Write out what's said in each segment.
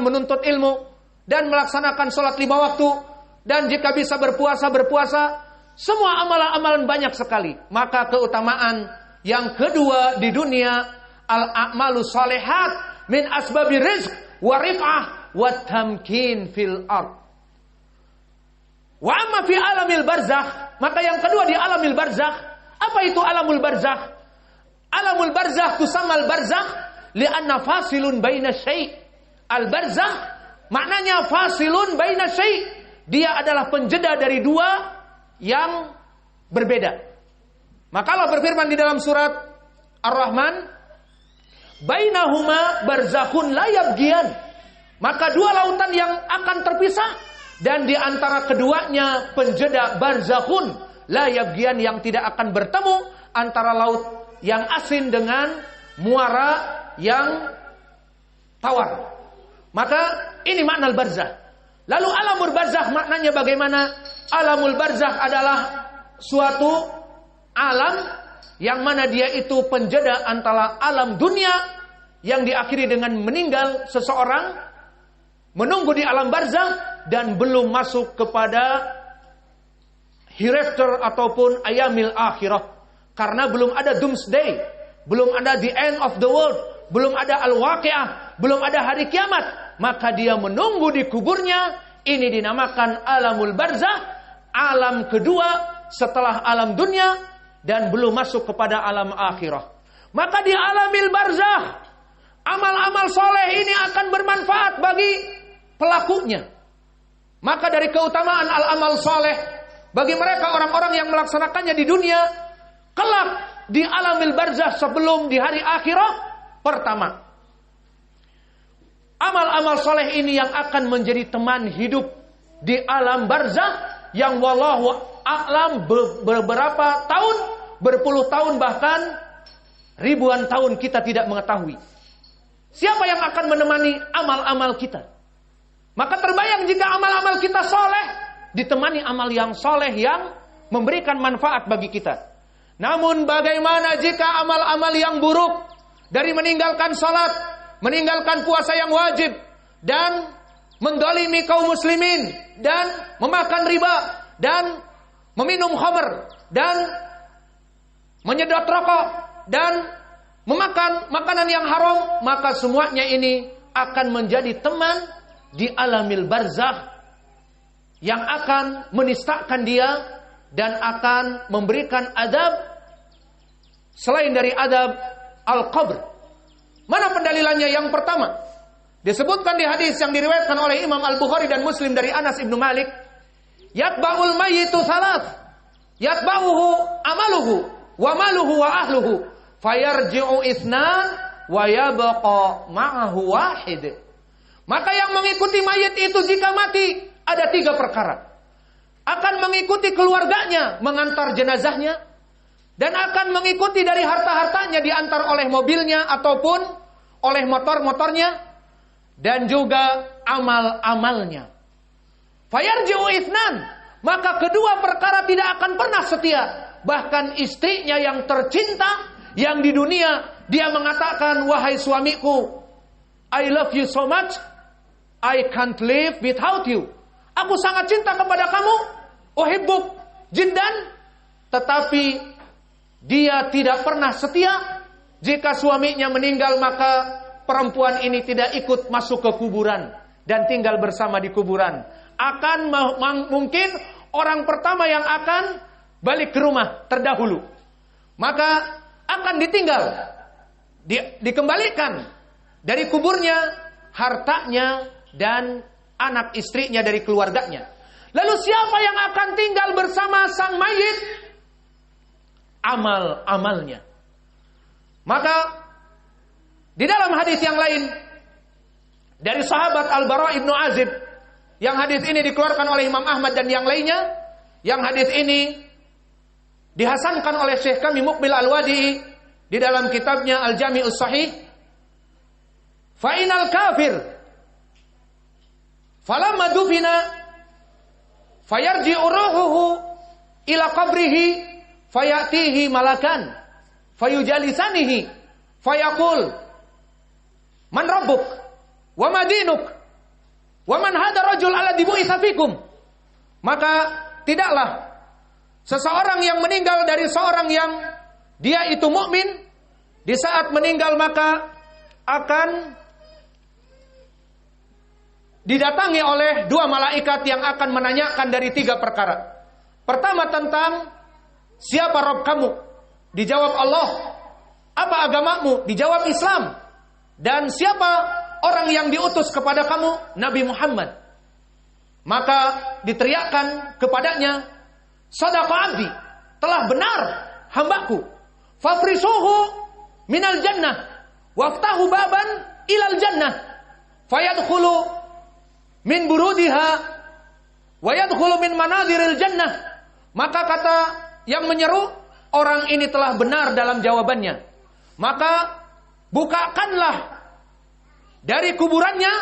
menuntut ilmu dan melaksanakan sholat 5 waktu, dan jika bisa berpuasa, semua amalan-amalan banyak sekali. Maka keutamaan yang kedua di dunia, al-a'malu shalihat min asbabi rizq wa rif'ah wa tamkin fil ard. Wa amma fi alamil barzakh, maka yang kedua di alamil barzakh, apa itu alamul barzakh? Alamul barzakh tusammal barzakh li'anna fasilun baina syai'. Al barzakh maknanya fasilun baina syai'. Dia adalah penjeda dari dua yang berbeda. Maka Allah berfirman di dalam surat Ar-Rahman, bainahuma barzakhun la yabghiyan. Maka dua lautan yang akan terpisah, dan di antara keduanya penjeda barzakhun la yabghiyan, yang tidak akan bertemu antara laut yang asin dengan muara yang tawar. Maka ini makna barzakh. Lalu alamul barzakh maknanya bagaimana? Alamul barzakh adalah suatu alam yang mana dia itu penjeda antara alam dunia yang diakhiri dengan meninggal seseorang, menunggu di alam barzakh, dan belum masuk kepada hereafter ataupun ayamil akhirah. Karena belum ada doomsday, belum ada the end of the world, belum ada al-waqi'ah, belum ada hari kiamat. Maka dia menunggu di kuburnya. Ini dinamakan alamul barzakh, alam kedua setelah alam dunia, dan belum masuk kepada alam akhirah. Maka di alamil barzakh, amal-amal soleh ini akan bermanfaat bagi pelakunya. Maka dari keutamaan al-amal soleh bagi mereka orang-orang yang melaksanakannya di dunia, kelak di alamil barzakh sebelum di hari akhirah, pertama, amal-amal soleh ini yang akan menjadi teman hidup di alam barzakh, yang wallahu a'lam beberapa tahun, berpuluh tahun, bahkan ribuan tahun kita tidak mengetahui. Siapa yang akan menemani amal-amal kita? Maka terbayang jika amal-amal kita soleh ditemani amal yang soleh yang memberikan manfaat bagi kita. Namun bagaimana jika amal-amal yang buruk dari meninggalkan salat, meninggalkan puasa yang wajib, dan mendolimi kaum muslimin, dan memakan riba, dan meminum khamr, dan menyedot rokok, dan memakan makanan yang haram? Maka semuanya ini akan menjadi teman di alamil barzakh yang akan menistakan dia dan akan memberikan adab selain dari adab al-qabr. Mana pendalilannya? Yang pertama, disebutkan di hadis yang diriwayatkan oleh Imam Al-Bukhari dan Muslim dari Anas ibnu Malik, yatba'ul mayyitu thalath, yatba'uhu amaluhu wa maluhu wa ahluhu, fayarji'u itsnan wa yabqa ma'ahu wahid. Maka yang mengikuti mayit itu jika mati ada 3 perkara. Akan mengikuti keluarganya mengantar jenazahnya, dan akan mengikuti dari harta-hartanya diantar oleh mobilnya ataupun oleh motor-motornya, dan juga amal-amalnya. Fayarji'u itsnan, maka kedua perkara tidak akan pernah setia. Bahkan istrinya yang tercinta, yang di dunia dia mengatakan, wahai suamiku, I love you so much, I can't live without you. Aku sangat cinta kepada kamu, uhibbuk jiddan. Tetapi dia tidak pernah setia. Jika suaminya meninggal, maka perempuan ini tidak ikut masuk ke kuburan dan tinggal bersama di kuburan. Akan mungkin orang pertama yang akan balik ke rumah terdahulu. Maka akan ditinggal, dikembalikan dari kuburnya hartanya dan anak istrinya dari keluarganya. Lalu siapa yang akan tinggal bersama sang mayit? Amal-amalnya. Maka di dalam hadis yang lain dari sahabat Al-Bara ibnu Azib, yang hadis ini dikeluarkan oleh Imam Ahmad dan yang lainnya, yang hadis ini dihasankan oleh Syekh kami Muqbil Al-Wadi'i di dalam kitabnya Al-Jami'us Sahih, fa'inal kafir falamma dufina fayarji'u ruhuhu ila qabrihi fayatihi malakan fayujalisanihi fayaqul man rabbuk wa madinuk Wa man hadha rajul alladzi bu'itsa fikum. Maka tidaklah seseorang yang meninggal dari seorang yang dia itu mukmin, di saat meninggal maka akan didatangi oleh dua malaikat yang akan menanyakan dari tiga perkara. Pertama tentang siapa Rabb kamu? Dijawab Allah. Apa agamamu? Dijawab Islam. Dan siapa orang yang diutus kepada kamu? Nabi Muhammad. Maka diteriakkan kepadanya, Sadaqa abdi, telah benar hambaku. Fafrisuhu minal jannah waftahu baban ilal jannah fayadkhulu min burudiha wa yadkhulu min manadiril jannah. Maka kata yang menyeru, orang ini telah benar dalam jawabannya. Maka bukakanlah dari kuburannya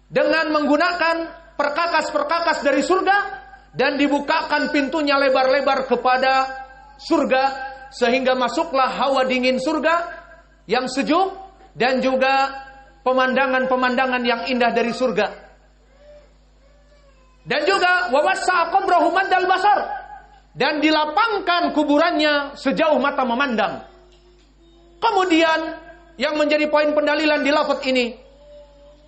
dengan menggunakan perkakas-perkakas dari surga, dan dibukakan pintunya lebar-lebar kepada surga, sehingga masuklah hawa dingin surga yang sejuk dan juga pemandangan-pemandangan yang indah dari surga. Dan juga wawassa qabrahu maddal basar, dan dilapangkan kuburannya sejauh mata memandang. Kemudian yang menjadi poin pendalilan di lafaz ini,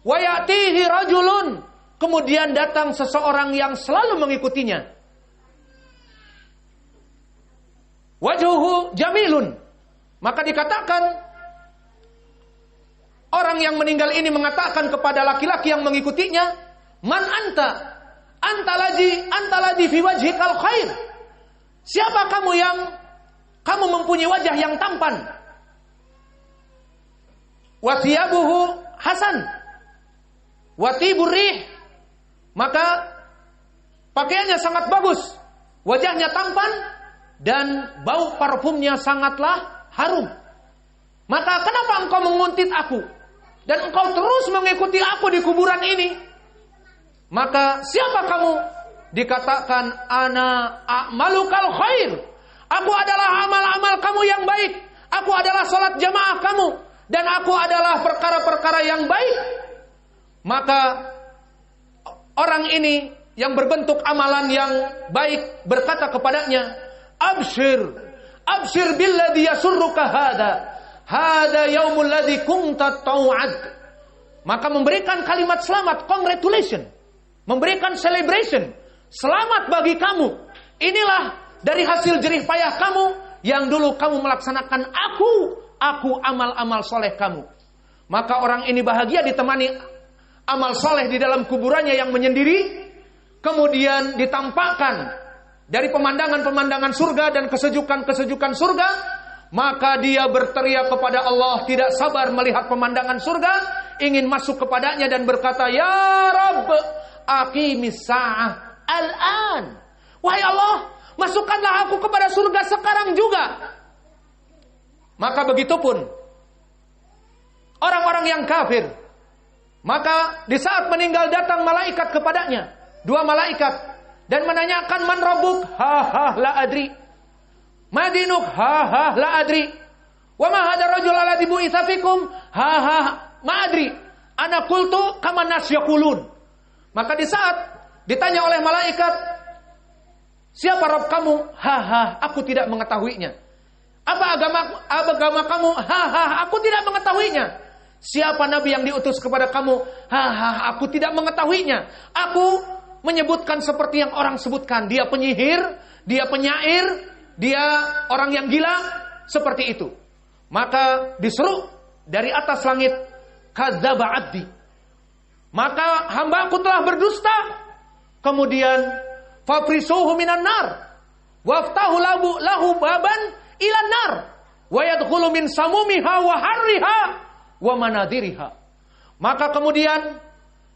wa ya'tihi rajulun, kemudian datang seseorang yang selalu mengikutinya. Wajhuhu jamilun, maka dikatakan orang yang meninggal ini mengatakan kepada laki-laki yang mengikutinya, man anta? Anta ladzi fi wajhikal khair. Siapa kamu yang kamu mempunyai wajah yang tampan? Wa thiyabuhu hasan wa tibur rih, maka pakaiannya sangat bagus, wajahnya tampan, dan bau parfumnya sangatlah harum. Maka kenapa engkau menguntit aku dan engkau terus mengikuti aku di kuburan ini? Maka siapa kamu? Dikatakan ana a'malukal khair. Aku adalah amal-amal kamu yang baik. Aku adalah salat jamaah kamu, dan aku adalah perkara-perkara yang baik. Maka orang ini yang berbentuk amalan yang baik berkata kepadanya, abshir billadhi yasurruka hada yaumul ladzi kunta tau'ad. Maka memberikan kalimat selamat, congratulations, memberikan celebration, selamat bagi kamu. Inilah dari hasil jerih payah kamu yang dulu kamu melaksanakan aku amal-amal soleh kamu. Maka orang ini bahagia ditemani amal soleh di dalam kuburannya yang menyendiri. Kemudian ditampakkan dari pemandangan-pemandangan surga dan kesejukan-kesejukan surga. Maka dia berteriak kepada Allah, tidak sabar melihat pemandangan surga, ingin masuk kepadanya dan berkata, ya Rabb, aqimis sa'ah al-an. Wahai Allah, masukkanlah aku kepada surga sekarang juga. Maka begitupun orang-orang yang kafir. Maka di saat meninggal datang malaikat kepadanya, dua malaikat, dan menanyakan, man rabbuk? Ha la adri. Madinuk? Ha la adri. Wa ma hadha rajul alladzi bu'itsa fikum? Ha ma adri. Ana qultu kama nas yaqulun. Maka di saat ditanya oleh malaikat, siapa Rabb kamu? Aku tidak mengetahuinya. Apa agama kamu? Aku tidak mengetahuinya. Siapa nabi yang diutus kepada kamu? Aku tidak mengetahuinya. Aku menyebutkan seperti yang orang sebutkan. Dia penyihir, dia penyair, dia orang yang gila, seperti itu. Maka diseru dari atas langit, kadzdzaba abdi. Maka hambaku telah berdusta. Kemudian faprisuhu minan nar waftahu lahu baban ilan nar wa yadkhulu min samumiha wa harriha wa manadiriha. Maka kemudian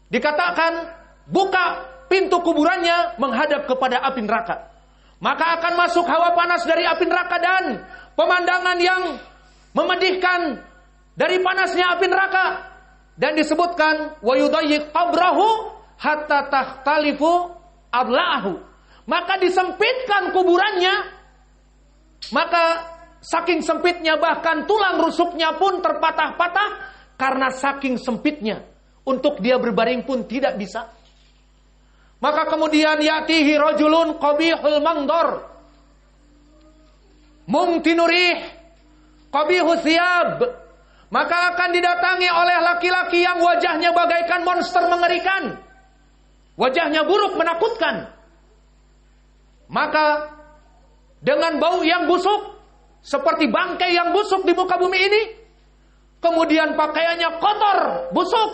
dikatakan, buka pintu kuburannya menghadap kepada api neraka. Maka akan masuk hawa panas dari api neraka dan pemandangan yang memedihkan dari panasnya api neraka. Dan disebutkan wa yudayyiq qabrahu hatta tahtalifu adla'ahu. Maka disempitkan kuburannya. Maka saking sempitnya bahkan tulang rusuknya pun terpatah-patah karena saking sempitnya. Untuk dia berbaring pun tidak bisa. Maka kemudian ya'tihi rajulun qabihul mangdor, mumtinurih, qabihus thiyab. Maka akan didatangi oleh laki-laki yang wajahnya bagaikan monster mengerikan. Wajahnya buruk menakutkan. Maka dengan bau yang busuk, seperti bangkai yang busuk di muka bumi ini. Kemudian pakaiannya kotor, busuk.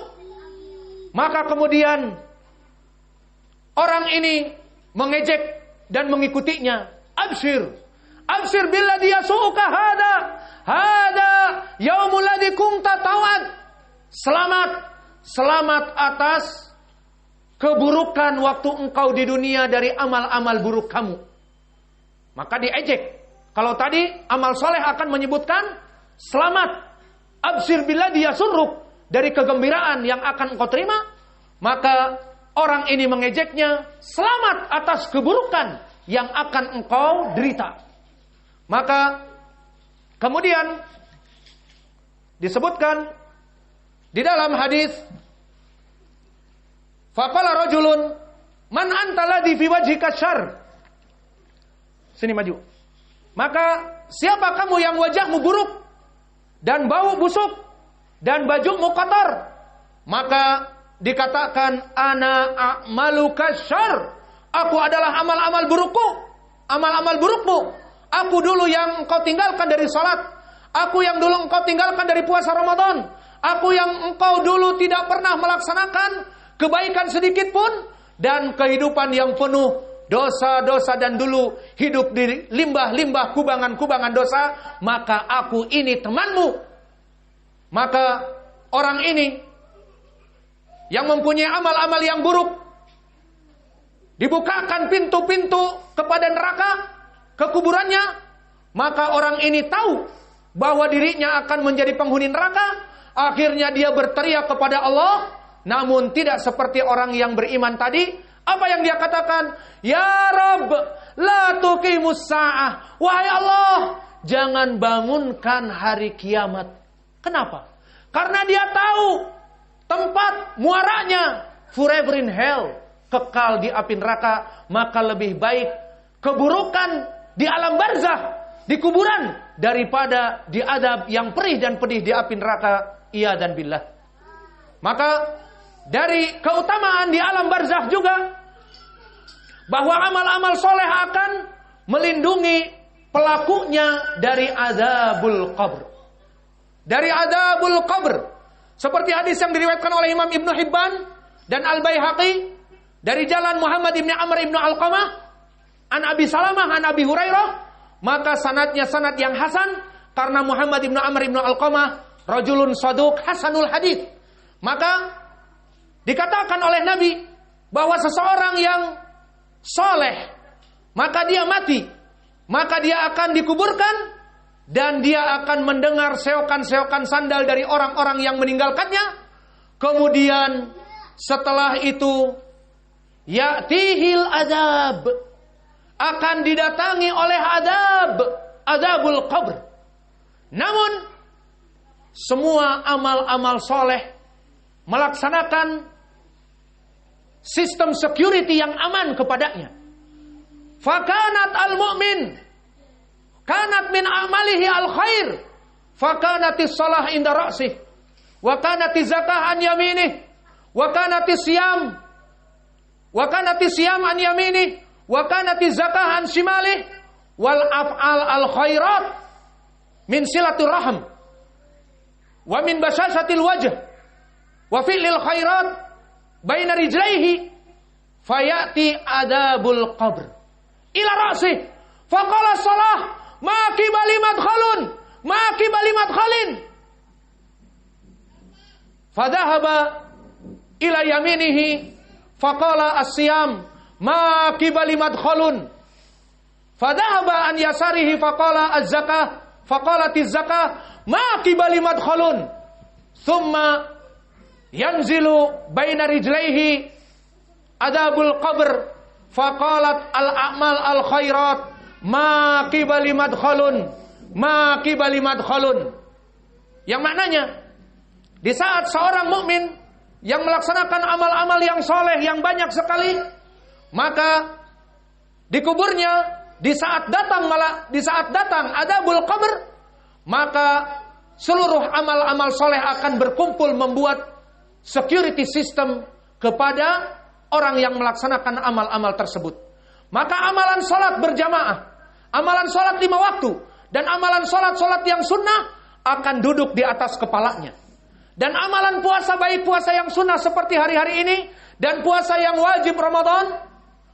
Maka kemudian orang ini mengejek dan mengikutinya. Absyir, absyir billadhi yasu'uka hada yaumul ladzi kunta tawad. Selamat, selamat atas keburukan waktu engkau di dunia dari amal-amal buruk kamu. Maka diejek. Kalau tadi amal soleh akan menyebutkan selamat, absyir billadzi yasurruk, dari kegembiraan yang akan engkau terima. Maka orang ini mengejeknya, selamat atas keburukan yang akan engkau derita. Maka kemudian disebutkan di dalam hadis, faqala rajulun man anta ladzi fi wajhika syarr. Sini maju. Maka siapa kamu yang wajahmu buruk dan bau busuk dan bajumu kotor? Maka dikatakan ana a'maluka syarr. Aku adalah amal-amal burukku, amal-amal burukmu. Aku dulu yang engkau tinggalkan dari salat. Aku yang dulu engkau tinggalkan dari puasa Ramadan. Aku yang engkau dulu tidak pernah melaksanakan kebaikan sedikit pun, dan kehidupan yang penuh dosa-dosa, dan dulu hidup di limbah-limbah kubangan-kubangan dosa. Maka aku ini temanmu. Maka orang ini yang mempunyai amal-amal yang buruk, dibukakan pintu-pintu kepada neraka, ke kuburannya. Maka orang ini tahu bahwa dirinya akan menjadi penghuni neraka. Akhirnya dia berteriak kepada Allah, namun tidak seperti orang yang beriman tadi. Apa yang dia katakan? Ya Rabb, la tuqimus sa'ah. Wahai Allah, jangan bangunkan hari kiamat. Kenapa? Karena dia tahu tempat muaranya forever in hell, kekal di api neraka. Maka lebih baik keburukan di alam barzakh, di kuburan, daripada diadab yang perih dan pedih di api neraka. Iya dan billah. Maka dari keutamaan di alam barzakh juga, bahwa amal-amal soleh akan melindungi pelakunya dari azabul qabr. Dari azabul qabr. Seperti hadis yang diriwayatkan oleh Imam Ibnu Hibban dan Al-Baihaqi dari jalan Muhammad ibn Amr ibn Alqamah an Abi Salamah an Abi Hurairah. Maka sanadnya sanad yang hasan, karena Muhammad ibn Amr ibn Alqamah rajulun saduq hasanul hadis. Maka dikatakan oleh Nabi bahwa seseorang yang soleh, maka dia mati, maka dia akan dikuburkan, dan dia akan mendengar seokan-seokan sandal dari orang-orang yang meninggalkannya. Kemudian setelah itu ya'tihil adab, akan didatangi oleh azabul qabr. Namun semua amal-amal soleh melaksanakan sistem security yang aman kepadanya. Fakanat al-mu'min kanat min amalihi al-khair, fakanatis salah inda ra'sih, wa kanatis zakah an yaminih, wa kanatis siyam an yaminih, wa kanatis zakah an shimalih, wal af'al al-khairat min silatul rahim, wa min bashasatil wajh, wa fi'lil khairat baina rijlaihi, fayati adabul qabr ila ra'sih, faqala salah ma qibali madkhalun, ma qibali madkhalin, fadhahaba ila yaminihi, faqala as-siyam ma qibali madkhalun, fadhahaba an yasarihi, faqala az-zakah, faqalatiz zakah ma qibali madkhalun, thumma yanzilu baina rijlaihi adabul qabr, faqalat al-a'mal al-khairat ma qibali madkhalun, ma qibali madkhalun. Yang maknanya, di saat seorang mukmin yang melaksanakan amal-amal yang soleh yang banyak sekali, maka di kuburnya di saat datang adabul qabr, maka seluruh amal-amal soleh akan berkumpul membuat security system kepada orang yang melaksanakan amal-amal tersebut. Maka amalan sholat berjamaah, amalan sholat 5 waktu, dan amalan sholat yang sunnah akan duduk di atas kepalanya. Dan amalan puasa, baik puasa yang sunnah seperti hari-hari ini, dan puasa yang wajib Ramadan,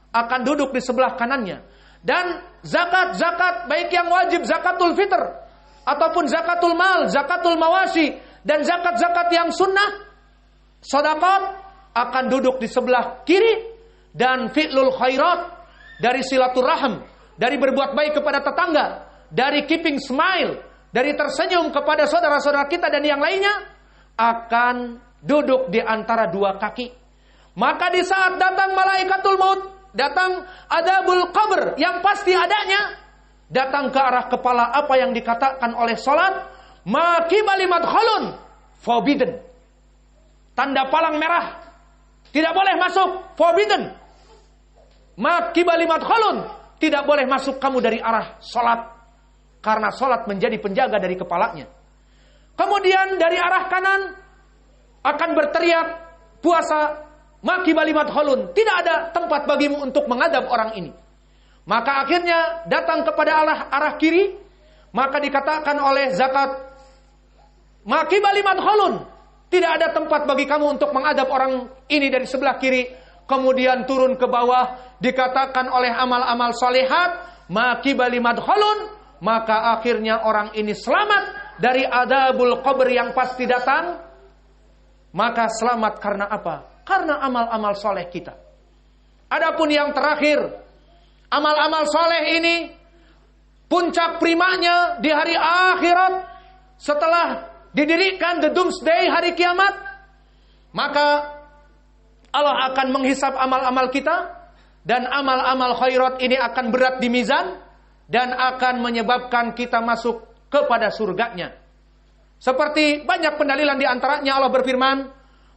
akan duduk di sebelah kanannya. Dan zakat, baik yang wajib zakatul fitr, ataupun zakatul mal, zakatul mawasi, dan zakat-zakat yang sunnah, sedekah, akan duduk di sebelah kiri. Dan fi'lul khairat, dari silaturahim, dari berbuat baik kepada tetangga, dari keeping smile, dari tersenyum kepada saudara-saudara kita dan yang lainnya, akan duduk di antara 2 kaki. Maka di saat datang malaikatul maut, datang adabul qabr yang pasti adanya, datang ke arah kepala apa yang dikatakan oleh salat, ma qibali madkhulun forbidden, tanda palang merah, tidak boleh masuk, forbidden. Ma qibali madkhulun, tidak boleh masuk kamu dari arah salat, karena salat menjadi penjaga dari kepalanya. Kemudian dari arah kanan akan berteriak puasa, ma qibali madkhulun, tidak ada tempat bagimu untuk menghadap orang ini. Maka akhirnya datang kepada arah kiri, maka dikatakan oleh zakat, ma qibali madkhulun, tidak ada tempat bagi kamu untuk menghadap orang ini dari sebelah kiri. Kemudian turun ke bawah, dikatakan oleh amal-amal salihat, ma qibali madkhulun, maka akhirnya orang ini selamat dari adabul qabr yang pasti datang. Maka selamat karena apa? Karena amal-amal soleh kita. Adapun yang terakhir, amal-amal soleh ini puncak primanya di hari akhirat, setelah didirikan the doomsday, hari kiamat, maka Allah akan menghisap amal-amal kita, dan amal-amal khairat ini akan berat di mizan dan akan menyebabkan kita masuk kepada surganya. Seperti banyak pendalilan di antaranya Allah berfirman,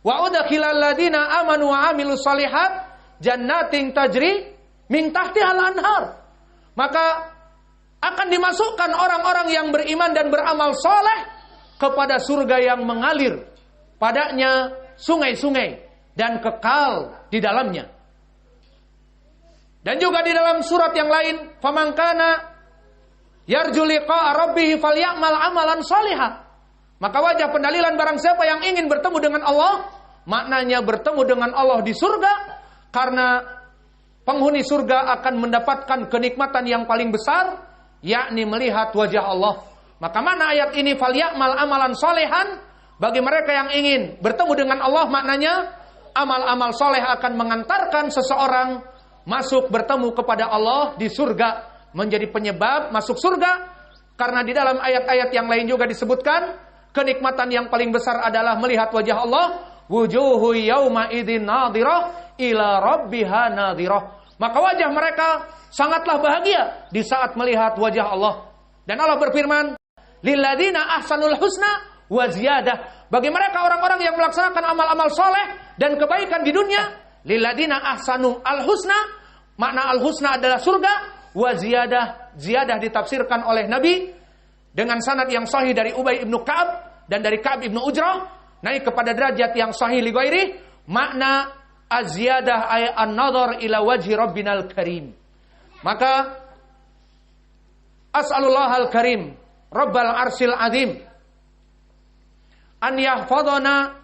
wa udkhilal ladina amanu wa amilus solihat jannatin tajri min tahtihal anhar. Maka akan dimasukkan orang-orang yang beriman dan beramal soleh kepada surga yang mengalir padanya sungai-sungai dan kekal di dalamnya. Dan juga di dalam surat yang lain, faman kana yarju liqa'a rabbih falyamal amalan sholihan. Maka wajah pendalilan barang siapa yang ingin bertemu dengan Allah, maknanya bertemu dengan Allah di surga, karena penghuni surga akan mendapatkan kenikmatan yang paling besar, yakni melihat wajah Allah. Maka mana ayat ini, falyamal amalan sholihan, bagi mereka yang ingin bertemu dengan Allah, maknanya amal-amal soleh akan mengantarkan seseorang masuk bertemu kepada Allah di surga, menjadi penyebab masuk surga. Karena di dalam ayat-ayat yang lain juga disebutkan, kenikmatan yang paling besar adalah melihat wajah Allah. Wujuhu yawma idzin nadhirah ila rabbiha nadhirah. Maka wajah mereka sangatlah bahagia di saat melihat wajah Allah. Dan Allah berfirman, lilladina ahsanul husna wa ziyadah. Bagi mereka orang-orang yang melaksanakan amal-amal soleh dan kebaikan di dunia, lilladina ahsanu al-husna, makna al-husna adalah surga, wa ziyadah, ziyadah ditafsirkan oleh Nabi dengan sanad yang sahih dari Ubay ibnu Ka'ab dan dari Ka'ab ibnu Ujrah, naik kepada derajat yang sahih li ghairi, makna az-ziyadah ay an-nadhar ila wajhi rabbinal karim. Maka as'alullahal karim rabbal arsil azim an yahfadhana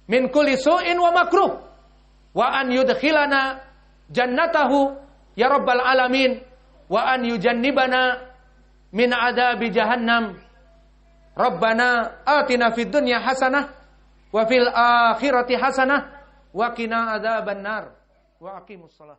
min kulli su'in wa makruh wa an yudkhilana jannatahu ya rabbal alamin wa an yujannibana min adabi jahannam. Rabbana atina fid dunya hasanah wa fil akhirati hasanah wa qina adzabannar wa aqimus shalah.